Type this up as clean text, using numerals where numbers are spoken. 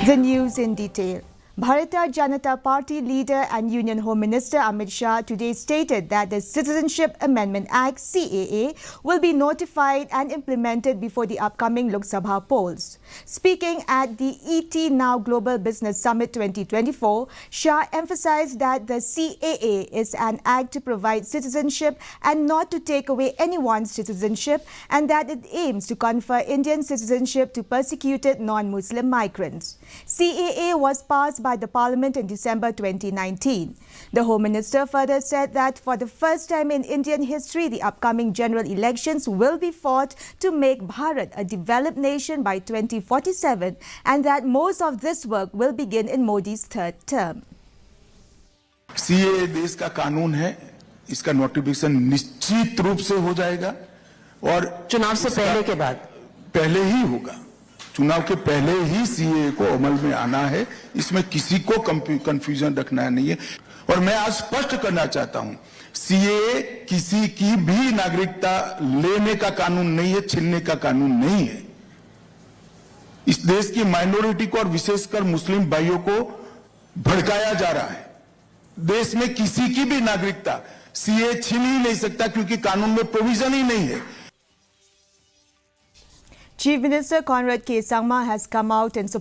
The news in detail. Bharatiya Janata Party leader and Union Home Minister Amit Shah today stated that the Citizenship Amendment Act (CAA) will be notified and implemented before the upcoming Lok Sabha polls. Speaking at the ET Now Global Business Summit 2024, Shah emphasized that the CAA is an act to provide citizenship and not to take away anyone's citizenship, and that it aims to confer Indian citizenship to persecuted non-Muslim migrants. CAA was passed by the Parliament in December 2019. The Home Minister further said that for the first time in Indian history, the upcoming general elections will be fought to make Bharat a developed nation by 2047, and that most of this work will begin in Modi's third term. CAA देश का कानून है, इसका notification निश्चित रूप से हो जाएगा और चुनाव से पहले के बाद पहले ही होगा। चुनाव के पहले ही सीएए को अमल में आना है, इसमें किसी को कंफ्यूजन रखना नहीं है। और मैं आज स्पष्ट करना चाहता हूं, सीएए किसी की भी नागरिकता लेने का कानून नहीं है, छीनने का कानून नहीं है। इस देश की माइनॉरिटी को और विशेषकर मुस्लिम भाइयों को भड़काया जा रहा है। देश में किसी की भी नागरिकता सीएए छीन ही नहीं सकता, क्योंकि कानून में प्रोविजन ही नहीं है। Chief Minister Conrad K. Sangma has come out in support